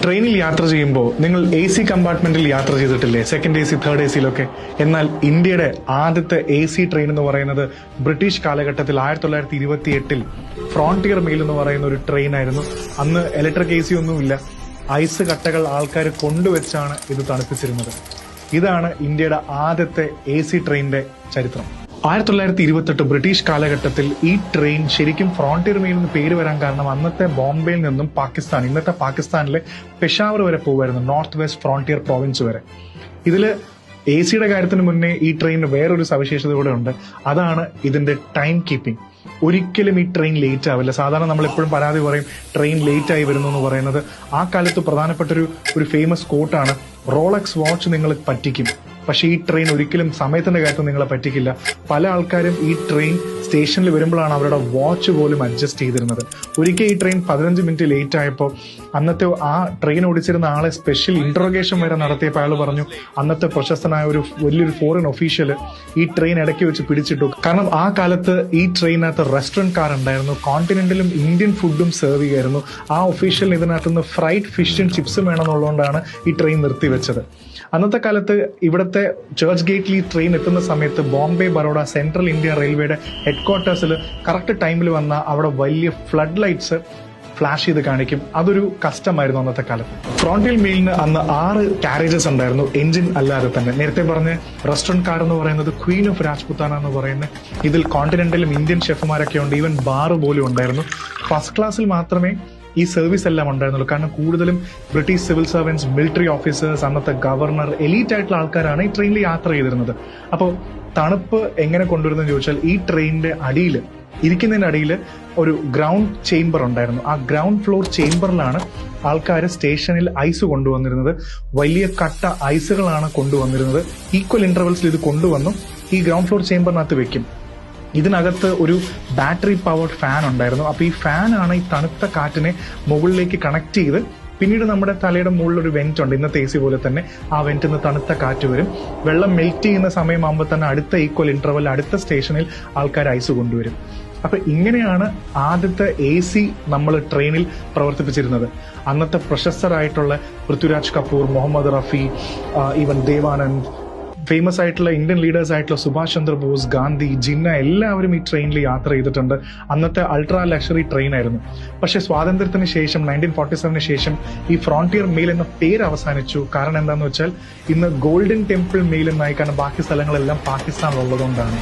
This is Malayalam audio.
ട്രെയിനിൽ യാത്ര ചെയ്യുമ്പോൾ നിങ്ങൾ AC കമ്പാർട്ട്മെന്റിൽ യാത്ര ചെയ്തിട്ടില്ലേ? സെക്കൻഡ് AC, തേർഡ് ACയിലൊക്കെ. എന്നാൽ ഇന്ത്യയുടെ ആദ്യത്തെ AC ട്രെയിൻ എന്ന് പറയുന്നത് ബ്രിട്ടീഷ് കാലഘട്ടത്തിൽ 1928 ഫ്രോണ്ടിയർ മെയിൽ എന്ന് പറയുന്ന ഒരു ട്രെയിൻ ആയിരുന്നു. അന്ന് ഇലക്ട്രിക് AC ഒന്നുമില്ല. ഐസ് കട്ടകൾ ആൾക്കാർ കൊണ്ടുവച്ചാണ് ഇത് തണുപ്പിച്ചിരുന്നത്. ഇതാണ് ഇന്ത്യയുടെ ആദ്യത്തെ AC ട്രെയിനിന്റെ ചരിത്രം. 1928 ബ്രിട്ടീഷ് കാലഘട്ടത്തിൽ ഈ ട്രെയിൻ ശരിക്കും ഫ്രോണ്ടിയർ മെയിൽ എന്ന് പേര് വരാൻ കാരണം അന്നത്തെ ബോംബെയിൽ നിന്നും പാകിസ്ഥാൻ, ഇന്നത്തെ പാകിസ്ഥാനിലെ പെഷാവർ വരെ പോകുമായിരുന്നു, നോർത്ത് വെസ്റ്റ് ഫ്രോണ്ടിയർ പ്രോവിൻസ് വരെ. ഇതില് ACയുടെ കാര്യത്തിന് മുന്നേ ഈ ട്രെയിനിന് വേറൊരു സവിശേഷത കൂടെ ഉണ്ട്. അതാണ് ഇതിന്റെ ടൈം കീപ്പിംഗ്. ഒരിക്കലും ഈ ട്രെയിൻ ലേറ്റ് ആവില്ല. സാധാരണ നമ്മൾ എപ്പോഴും പരാതി പറയും ട്രെയിൻ ലേറ്റ് ആയി വരുന്നു എന്ന് പറയുന്നത്. ആ കാലത്ത് പ്രധാനപ്പെട്ട ഒരു ഫേമസ് കോട്ടാണ്, റോളക്സ് വാച്ച് നിങ്ങൾ പറ്റിക്കും, പക്ഷേ ഈ ട്രെയിൻ ഒരിക്കലും സമയത്തിന്റെ കാര്യത്തിൽ നിങ്ങളെ പറ്റിക്കില്ല. പല ആൾക്കാരും ഈ ട്രെയിൻ സ്റ്റേഷനിൽ വരുമ്പോഴാണ് അവരുടെ വാച്ച് പോലും അഡ്ജസ്റ്റ് ചെയ്തിരുന്നത്. ഒരിക്കൽ ഈ ട്രെയിൻ 15 മിനിറ്റ് ലേറ്റ് ആയപ്പോൾ അന്നത്തെ ആ ട്രെയിൻ ഓടിച്ചിരുന്ന ആളെ സ്പെഷ്യൽ ഇന്ററോഗേഷൻ വരെ നടത്തിയപ്പോൾ അയാൾ പറഞ്ഞു, അന്നത്തെ പ്രശസ്തനായ ഒരു വലിയൊരു ഫോറിൻ ഒഫീഷ്യൽ ഈ ട്രെയിൻ ഇടയ്ക്ക് വെച്ച് പിടിച്ചിട്ടു. കാരണം ആ കാലത്ത് ഈ ട്രെയിനകത്ത് റെസ്റ്റോറന്റ് കാർ ഉണ്ടായിരുന്നു, കോണ്ടിനെന്റലും ഇന്ത്യൻ ഫുഡും സെർവ് ചെയ്യായിരുന്നു. ആ ഒഫീഷ്യലിന് ഇതിനകത്തുനിന്ന് ഫ്രൈഡ് ഫിഷും ചിപ്സും വേണമെന്നുള്ളതുകൊണ്ടാണ് ഈ ട്രെയിൻ നിർത്തിവെച്ചത്. അന്നത്തെ കാലത്ത് ഇവിടുത്തെ ചർച്ച് ഗേറ്റിൽ ഈ ട്രെയിൻ എത്തുന്ന സമയത്ത് ബോംബെ ബറോഡ സെൻട്രൽ ഇന്ത്യ റെയിൽവേയുടെ ഹെഡ്ക്വാർട്ടേഴ്സിൽ കറക്റ്റ് ടൈമിൽ വന്ന അവിടെ വലിയ ഫ്ലഡ് ലൈറ്റ്സ് ഫ്ലാഷ് ചെയ്ത് കാണിക്കും. അതൊരു കസ്റ്റമായിരുന്നു അന്നത്തെ കാലത്ത്. ഫ്രോണ്ടിയർ മെയിലിന് അന്ന് 6 കാരേജസ് ഉണ്ടായിരുന്നു, എഞ്ചിൻ അല്ലാതെ തന്നെ. നേരത്തെ പറഞ്ഞ റെസ്റ്റോറന്റ് കാർ എന്ന് പറയുന്നത് ക്വീൻ ഓഫ് രാജ്പുത്താന എന്ന് പറയുന്നത്. ഇതിൽ കോണ്ടിനെന്റലും ഇന്ത്യൻ ഷെഫുമാരൊക്കെ ഉണ്ട്, ഈവൻ ബാർ പോലും ഉണ്ടായിരുന്നു. ഫസ്റ്റ് ക്ലാസ്സിൽ മാത്രമേ ഈ സർവീസ് എല്ലാം ഉണ്ടായിരുന്നുള്ളൂ. കാരണം കൂടുതലും British civil servants, military officers, അന്നത്തെ ഗവർണർ, എലീറ്റ് ആയിട്ടുള്ള ആൾക്കാരാണ് ഈ ട്രെയിനിൽ യാത്ര ചെയ്തിരുന്നത്. അപ്പോൾ തണുപ്പ് എങ്ങനെ കൊണ്ടുവരുന്നതെന്ന് ചോദിച്ചാൽ ഈ ട്രെയിനിന്റെ അടിയിൽ ഇരിക്കുന്നതിന്റെ അടിയിൽ ഒരു ഗ്രൗണ്ട് ചേംബർ ഉണ്ടായിരുന്നു. ആ ഗ്രൗണ്ട് ഫ്ലോർ ചേംബറിലാണ് ആൾക്കാർ സ്റ്റേഷനിൽ ഐസ് കൊണ്ടുവന്നിരുന്നത്. വലിയ കട്ട ഐസുകളാണ് കൊണ്ടുവന്നിരുന്നത്. ഈക്വൽ ഇന്റർവെൽസിൽ ഇത് കൊണ്ടുവന്നു ഈ ഗ്രൗണ്ട് ഫ്ലോർ ചേംബറിനകത്ത് വെക്കും. ഇതിനകത്ത് ഒരു ബാറ്ററി പവർഡ് ഫാൻ ഉണ്ടായിരുന്നു. അപ്പൊ ഈ ഫാനാണ് ഈ തണുത്ത കാറ്റിനെ മുകളിലേക്ക് കണക്ട് ചെയ്ത്, പിന്നീട് നമ്മുടെ തലയുടെ മുകളിൽ ഒരു വെന്റ് ഉണ്ട്, ഇന്നത്തെ AC പോലെ തന്നെ. ആ വെന്റിൽ നിന്ന് തണുത്ത കാറ്റ് വരും. വെള്ളം മെൽറ്റ് ചെയ്യുന്ന സമയമാകുമ്പോൾ തന്നെ അടുത്ത ഈക്വൽ ഇന്റർവെൽ അടുത്ത സ്റ്റേഷനിൽ ആൾക്കാർ ഐസ് കൊണ്ടുവരും. അപ്പൊ ഇങ്ങനെയാണ് ആദ്യത്തെ AC നമ്മൾ ട്രെയിനിൽ പ്രവർത്തിപ്പിച്ചിരുന്നത്. അന്നത്തെ പ്രശസ്തരായിട്ടുള്ള പൃഥ്വിരാജ് കപൂർ, മുഹമ്മദ് റഫി, ഈവൻ ദേവാനന്ദ്, ഫേമസ് ആയിട്ടുള്ള ഇന്ത്യൻ ലീഡേഴ്സ് ആയിട്ടുള്ള സുഭാഷ് ചന്ദ്രബോസ്, ഗാന്ധി, ജിന്ന എല്ലാവരും ഈ ട്രെയിനിൽ യാത്ര ചെയ്തിട്ടുണ്ട്. അന്നത്തെ അൾട്രാ ലക്ഷറി ട്രെയിൻ ആയിരുന്നു. പക്ഷെ സ്വാതന്ത്ര്യത്തിന് ശേഷം 1947 ശേഷം ഈ ഫ്രോണ്ടിയർ മെയിൽ എന്ന പേര് അവസാനിച്ചു. കാരണം എന്താണെന്ന് വെച്ചാൽ ഇന്ന് ഗോൾഡൻ ടെമ്പിൾ മെയിൽ എന്നായി, കാരണം ബാക്കി സ്ഥലങ്ങളെല്ലാം പാകിസ്ഥാനിലുള്ളതുകൊണ്ടാണ്.